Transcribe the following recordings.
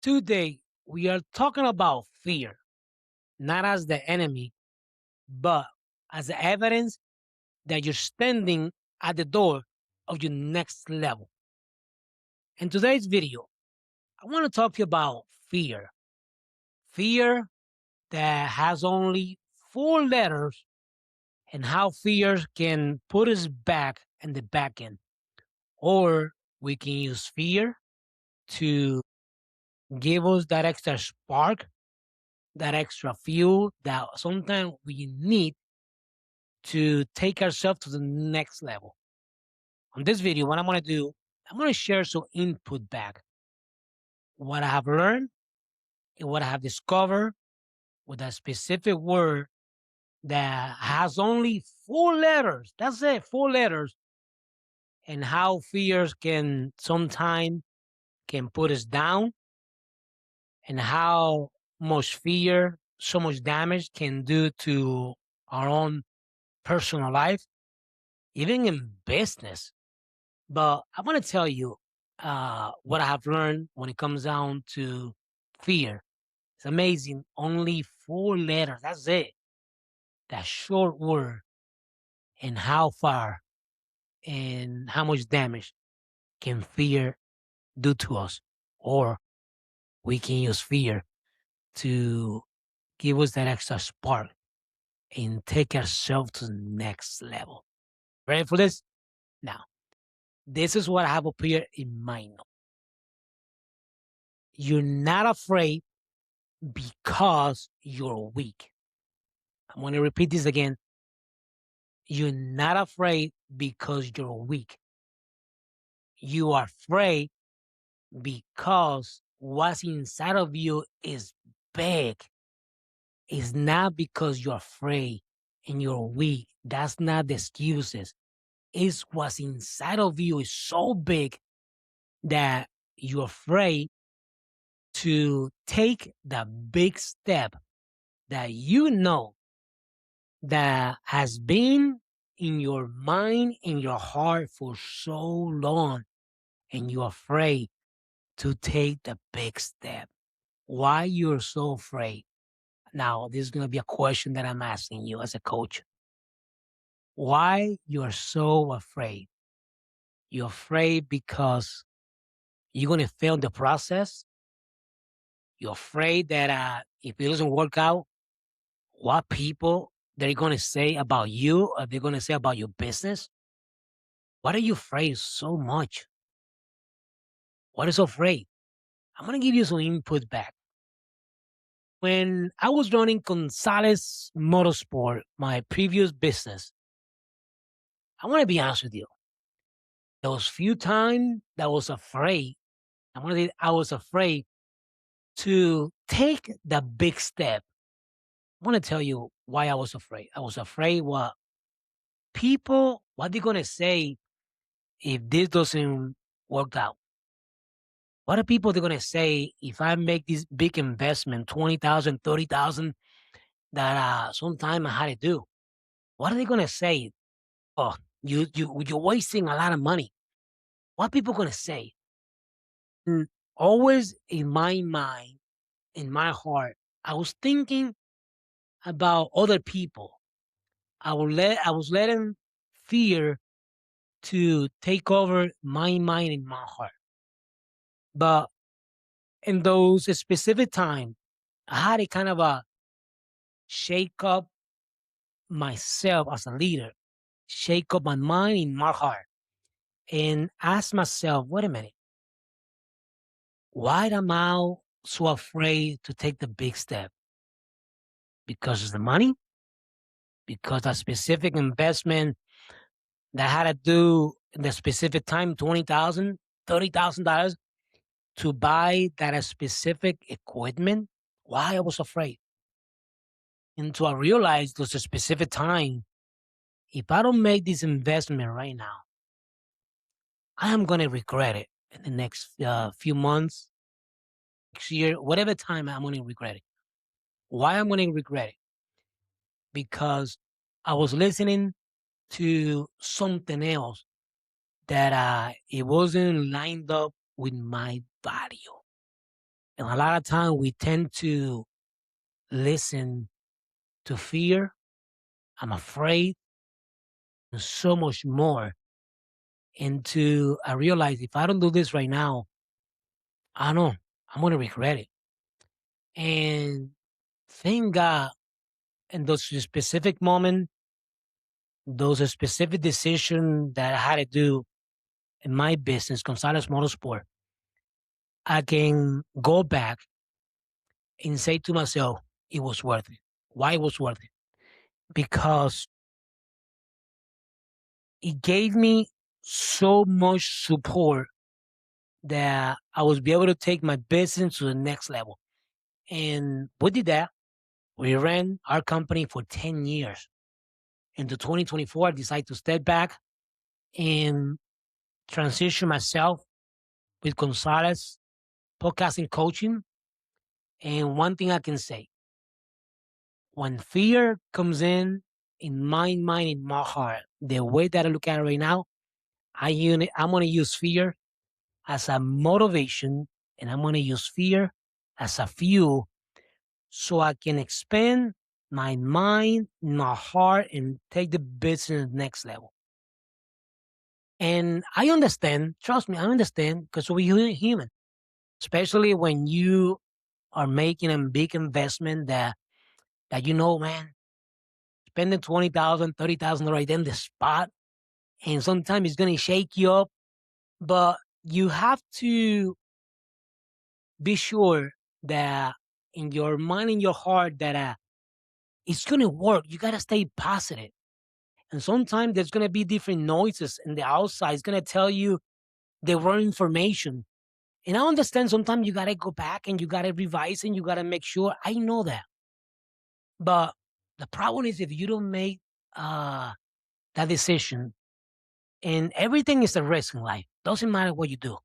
Today, we are talking about fear, not as the enemy, but as the evidence that you're standing at the door of your next level. In today's video, I want to talk to you about fear. Fear that has only four letters and how fear can put us back in the back end. Or we can use fear to give us that extra spark, that extra fuel that sometimes we need to take ourselves to the next level. On this video, what I'm going to do, I'm going to share some input back, what I have learned and what I have discovered with a specific word that has only four letters. That's it, four letters, and how fears can sometimes can put us down, and how much fear, so much damage can do to our own personal life, even in business. But I want to tell you what I have learned when it comes down to fear. It's amazing. Only four letters. That's it. That short word, and how far and how much damage can fear do to us. Or we can use fear to give us that extra spark and take ourselves to the next level. Ready for this? Now, this is what I have up here in my note. You're not afraid because you're weak. I'm going to repeat this again. You're not afraid because you're weak. You are afraid because what's inside of you is big. It's not because you're afraid and you're weak. That's not the excuses. It's what's inside of you is so big that you're afraid to take the big step that you know that has been in your mind, in your heart for so long, and you're afraid to take the big step. Why you're so afraid? Now, this is going to be a question that I'm asking you as a coach. Why you're so afraid? You're afraid because you're going to fail the process. You're afraid that if it doesn't work out, what people they're going to say about you, or they're going to say about your business. What are you afraid so much? What is so afraid? I'm going to give you some input back. When I was running Gonzalez Motorsport, my previous business, I want to be honest with you. Those few times that I was afraid, I was afraid to take the big step. I want to tell you why I was afraid. I was afraid what they're going to say if this doesn't work out. What are people they're going to say if I make this big investment, 20,000, 30,000, that sometime I had to do? What are they going to say? Oh, you're wasting a lot of money. What people going to say? Mm, Always in my mind, in my heart, I was thinking about other people. I was letting fear to take over my mind and my heart. But in those specific time, I had a kind of a shake up myself as a leader, shake up my mind and my heart, and ask myself, wait a minute, why am I so afraid to take the big step? Because of the money? Because a specific investment that had to do in the specific time, 20,000, $30,000 to buy that a specific equipment? Why I was afraid? Until I realized there's a specific time. If I don't make this investment right now, I am going to regret it in the next few months, next year, whatever time I'm going to regret it. Why I'm going to regret it? Because I was listening to something else that it wasn't lined up with my value. And a lot of time we tend to listen to fear. I'm afraid, and so much more. And to I realize if I don't do this right now, I know I'm gonna regret it. And thank God in those specific moments, those specific decisions that I had to do in my business, Gonzalez Motorsport, I can go back and say to myself, it was worth it. Why it was worth it? Because it gave me so much support that I was be able to take my business to the next level. And we did that. We ran our company for 10 years. Into 2024, I decided to step back and transition myself with Gonzalez podcasting coaching. And one thing I can say, when fear comes in my mind, in my heart, the way that I look at it right now, I'm going to use fear as a motivation, and I'm going to use fear as a fuel so I can expand my mind, my heart, and take the business next level. And I understand, trust me, I understand because we're human, especially when you are making a big investment that you know, man, spending 20,000, 30,000 right then the spot. And sometimes it's going to shake you up, but you have to be sure that in your mind and your heart that it's going to work. You got to stay positive. And sometimes there's going to be different noises in the outside. It's going to tell you the wrong information. And I understand sometimes you got to go back and you got to revise and you got to make sure. I know that. But the problem is if you don't make uh, that decision, and everything is a risk in life. Doesn't matter what you do.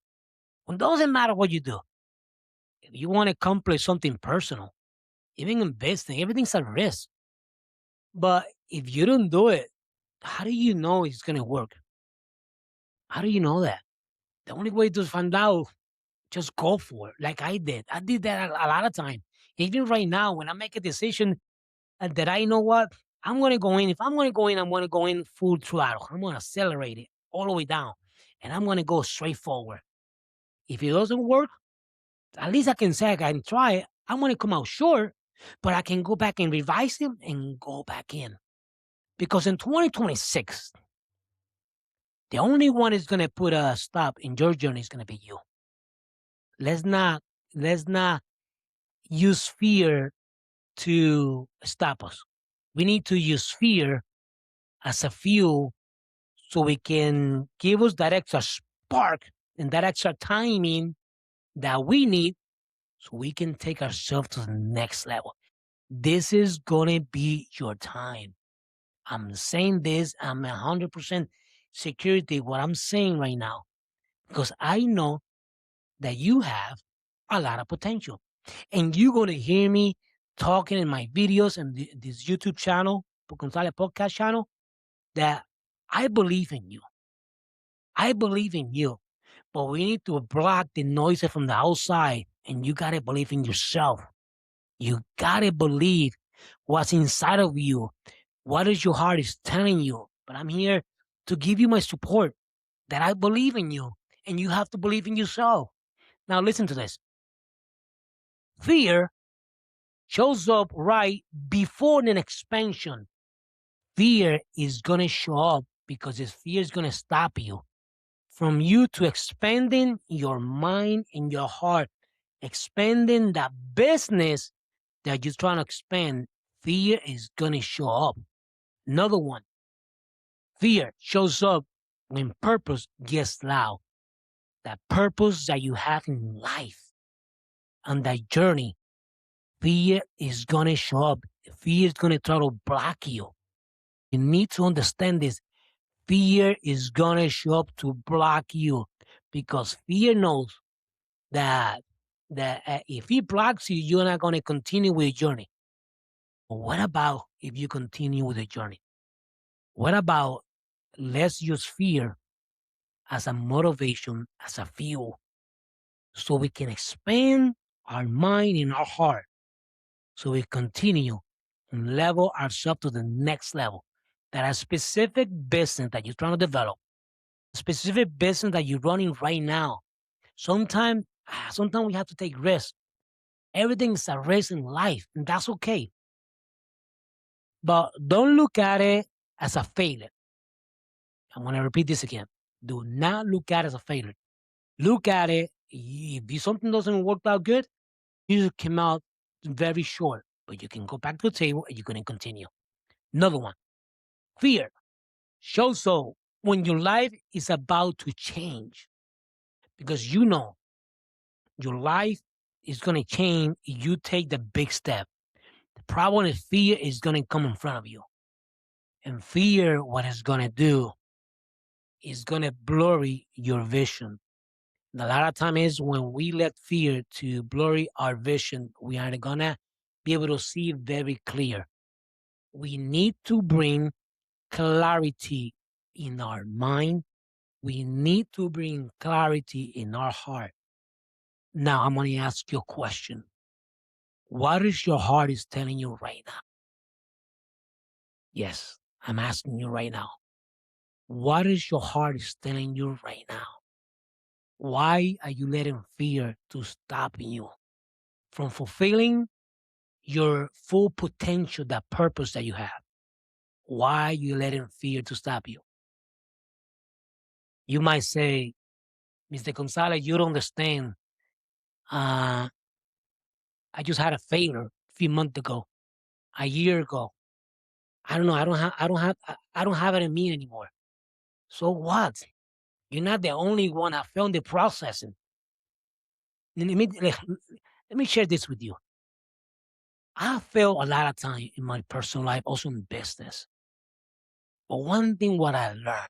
It doesn't matter what you do. If you want to accomplish something personal, even in business, everything's a risk. But if you don't do it, how do you know it's going to work? How do you know that? The only way to find out, just go for it, like I did. I did that a lot of time. Even right now, when I make a decision that I know what, I'm going to go in. If I'm going to go in, I'm going to go in full throttle. I'm going to accelerate it all the way down. And I'm going to go straight forward. If it doesn't work, at least I can say I can try it. I'm going to come out short, but I can go back and revise them and go back in. Because in 2026, the only one is going to put a stop in your journey is going to be you. Let's not let's not use fear to stop us. We need to use fear as a fuel so we can give us that extra spark and that extra timing that we need so we can take ourselves to the next level. This is going to be your time. I'm saying this, I'm 100% security what I'm saying right now because I know that you have a lot of potential. And you're going to hear me talking in my videos and this YouTube channel, Gonzalez podcast channel, that I believe in you. I believe in you. But we need to block the noise from the outside. And you got to believe in yourself. You got to believe what's inside of you. What is your heart is telling you. But I'm here to give you my support that I believe in you. And you have to believe in yourself. Now, listen to this. Fear shows up right before an expansion. Fear is going to show up because this fear is going to stop you from you to expanding your mind and your heart, expanding that business that you're trying to expand. Fear is going to show up. Another one, fear shows up when purpose gets loud. That purpose that you have in life on that journey, fear is going to show up. Fear is going to try to block you. You need to understand this. Fear is going to show up to block you because fear knows that if it blocks you, you're not going to continue with the journey. But what about if you continue with the journey? What about let's use fear as a motivation, as a fuel, so we can expand our mind, and our heart. So we continue and level ourselves to the next level. That a specific business that you're trying to develop, a specific business that you're running right now. Sometimes we have to take risks. Everything is a risk in life, and that's okay. But don't look at it as a failure. I'm going to repeat this again. Do not look at it as a failure. Look at it. If something doesn't work out good, you came out very short, but you can go back to the table and you're going to continue. Another one, fear. Shows so when your life is about to change because you know your life is going to change if you take the big step. The problem is fear is going to come in front of you. And fear, what it's going to do is going to blurry your vision. And a lot of time is when we let fear to blurry our vision, we are going to be able to see very clear. We need to bring clarity in our mind. We need to bring clarity in our heart. Now, I'm going to ask you a question. What is your heart is telling you right now? Yes, I'm asking you right now. What is your heart is telling you right now? Why are you letting fear to stop you from fulfilling your full potential, that purpose that you have? Why are you letting fear to stop you? You might say, Mr. Gonzalez, you don't understand. Uh, I just had a failure a few months ago, a year ago. I don't know. I don't have it in me anymore. So what? You're not the only one. I found the processing. Let me share this with you. I failed a lot of time in my personal life, also in business. But one thing what I learned,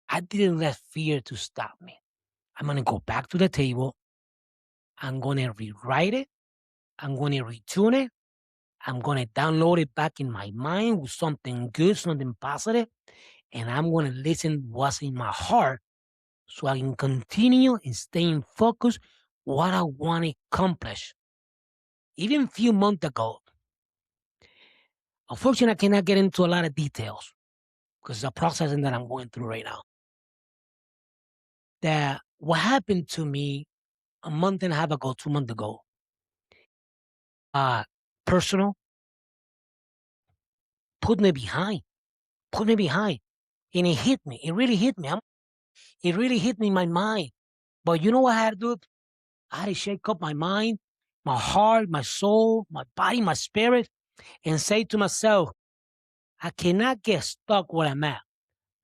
I didn't let fear to stop me. I'm gonna go back to the table. I'm gonna rewrite it. I'm gonna retune it. I'm gonna download it back in my mind with something good, something positive, and I'm gonna listen what's in my heart so I can continue and staying focused what I want to accomplish. Even a few months ago, unfortunately, I cannot get into a lot of details because it's a processing that I'm going through right now. That what happened to me a month and a half ago, 2 months ago, uh, personal, put me behind, put me behind. And it hit me. It really hit me. It really hit me in my mind. But you know what I had to do? I had to shake up my mind, my heart, my soul, my body, my spirit, and say to myself, I cannot get stuck where I'm at.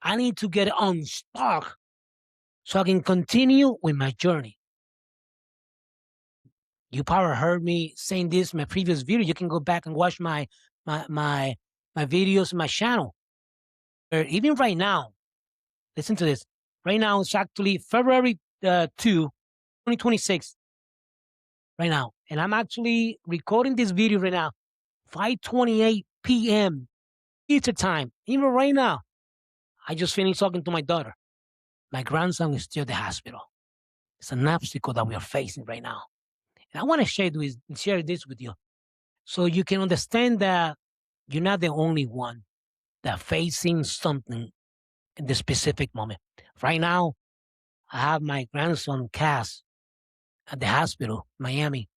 I need to get unstuck so I can continue with my journey. You probably heard me saying this in my previous video. You can go back and watch my my my videos, my channel. Or even right now, listen to this. Right now, it's actually February 2, 2026. Right now, and I'm actually recording this video right now, 5:28 p.m. Eastern time. Even right now, I just finished talking to my daughter. My grandson is still at the hospital. It's an obstacle that we are facing right now. And I want to share this with you so you can understand that you're not the only one that facing something in this specific moment. Right now, I have my grandson, Cass, at the hospital, Miami,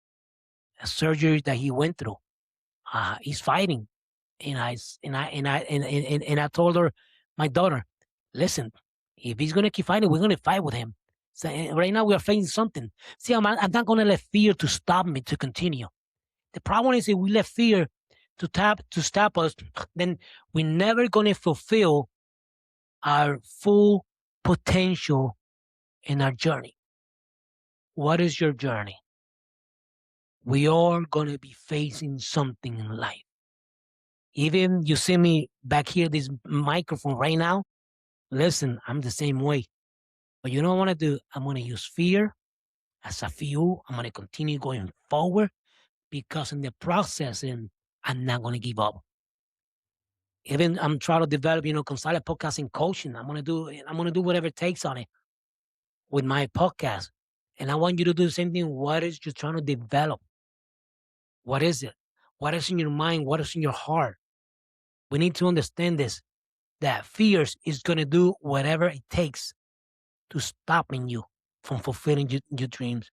a surgery that he went through. He's fighting. And I told her, my daughter, listen, if he's gonna keep fighting, we're gonna fight with him. So right now we are facing something. See, I'm not gonna let fear to stop me to continue. The problem is if we let fear to stop us, then we're never gonna fulfill our full potential in our journey. What is your journey? We are gonna be facing something in life. Even you see me back here, this microphone right now. Listen, I'm the same way. But you know what I want to do? I'm going to use fear as a fuel. I'm going to continue going forward because in the process, I'm not going to give up. Even I'm trying to develop, consultant podcasting coaching. I'm going to do whatever it takes on it with my podcast. And I want you to do the same thing. What is you trying to develop? What is it? What is in your mind? What is in your heart? We need to understand this, that fears is going to do whatever it takes to stopping you from fulfilling your dreams.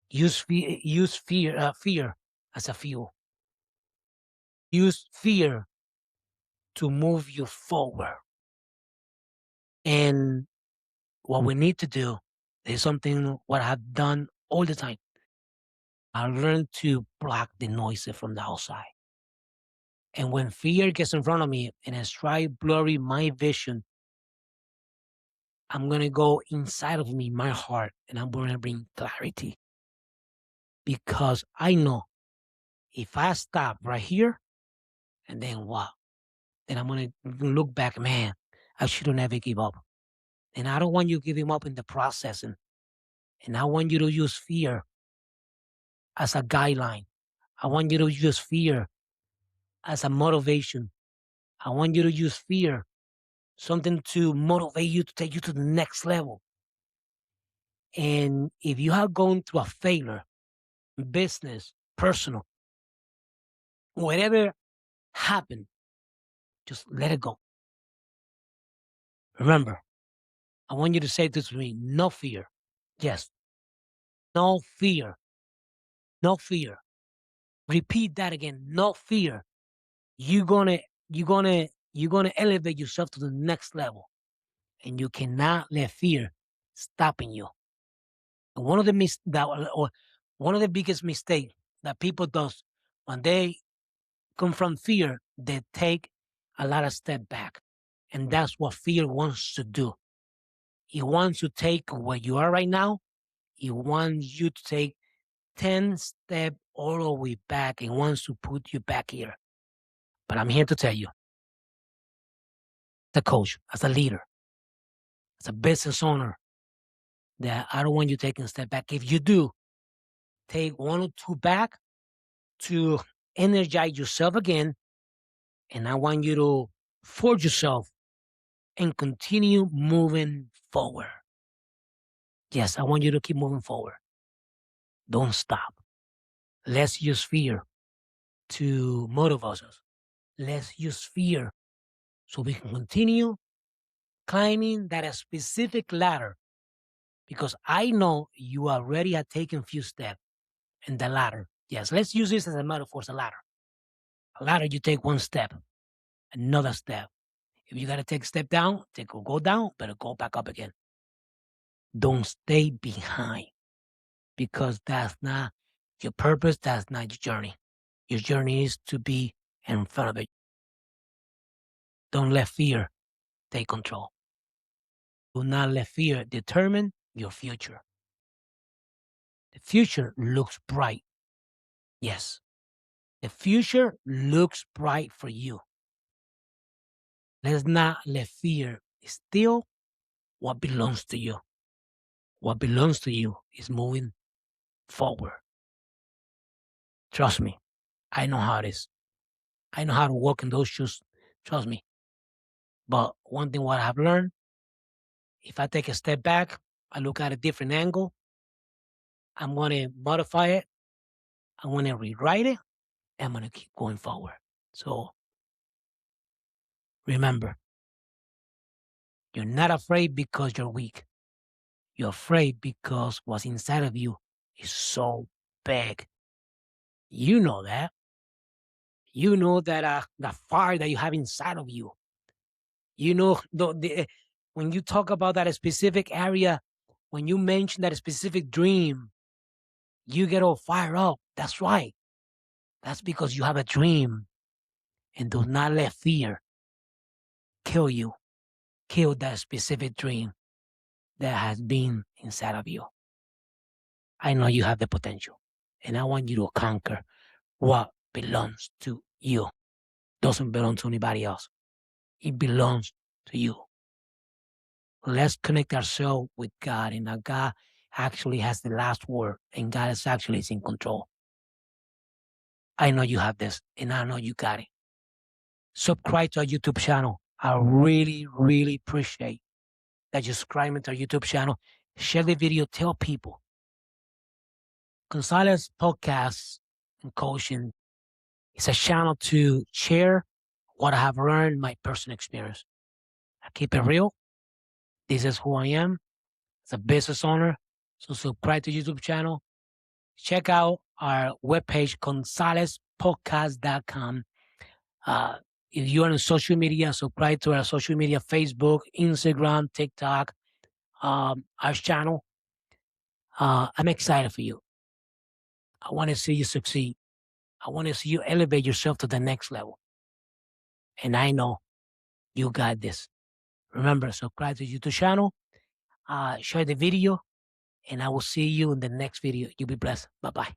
Use fear as a fuel. Use fear to move you forward. And what we need to do is something what I've done all the time. I learned to block the noises from the outside. And when fear gets in front of me and I try blurry my vision, I'm gonna go inside of me, my heart, and I'm gonna bring clarity. Because I know if I stop right here and then what? Then I'm gonna look back, man, I should have never give up. And I don't want you giving up in the process. And I want you to use fear as a guideline. I want you to use fear as a motivation. I want you to use fear, something to motivate you to take you to the next level. And if you have gone through a failure, business, personal, whatever happened, just let it go. Remember, I want you to say this to me, no fear. Yes, no fear. No fear. Repeat that again. No fear. You're gonna, you're gonna elevate yourself to the next level. And you cannot let fear stopping you. And one of the biggest mistakes that people does when they confront fear, they take a lot of step back. And that's what fear wants to do. It wants to take where you are right now. It wants you to take 10 step all the way back and wants to put you back here. But I'm here to tell you, as a coach, as a leader, as a business owner, that I don't want you taking a step back. If you do, take one or two back to energize yourself again. And I want you to force yourself and continue moving forward. Yes, I want you to keep moving forward. Don't stop. Let's use fear to motivate us. Let's use fear so we can continue climbing that specific ladder. Because I know you already have taken a few steps in the ladder. Yes, let's use this as a metaphor, as a ladder. A ladder, you take one step, another step. If you got to take a step down, go down, better go back up again. Don't stay behind because that's not your purpose. That's not your journey. Your journey is to be in front of it. Don't let fear take control. Do not let fear determine your future. The future looks bright. Yes, the future looks bright for you. Let's not let fear steal what belongs to you. What belongs to you is moving forward. Trust me, I know how it is. I know how to walk in those shoes. Trust me. But one thing what I've learned, if I take a step back, I look at a different angle, I'm going to modify it. I'm going to rewrite it. And I'm going to keep going forward. So remember, you're not afraid because you're weak. You're afraid because what's inside of you is so big. You know that. You know that the fire that you have inside of you. You know, when you talk about that specific area, when you mention that specific dream, you get all fired up. That's right. That's because you have a dream. And do not let fear kill you, kill that specific dream that has been inside of you. I know you have the potential, and I want you to conquer what belongs to you. Doesn't belong to anybody else. It belongs to you. Let's connect ourselves with God, and that God actually has the last word, and God is actually in control. I know you have this, and I know you got it. Subscribe to our YouTube channel. I really, really appreciate that you subscribe to our YouTube channel. Share the video. Tell people. Gonzalez Podcast and Coaching is a channel to share what I have learned, my personal experience. I keep it real. This is who I am as a business owner. So subscribe to YouTube channel. Check out our webpage, gonzalezpodcast.com. If you are on social media, subscribe to our social media, Facebook, Instagram, TikTok, our channel. I'm excited for you. I want to see you succeed. I want to see you elevate yourself to the next level. And I know you got this. Remember, subscribe to YouTube channel, share the video, and I will see you in the next video. You be blessed. Bye-bye.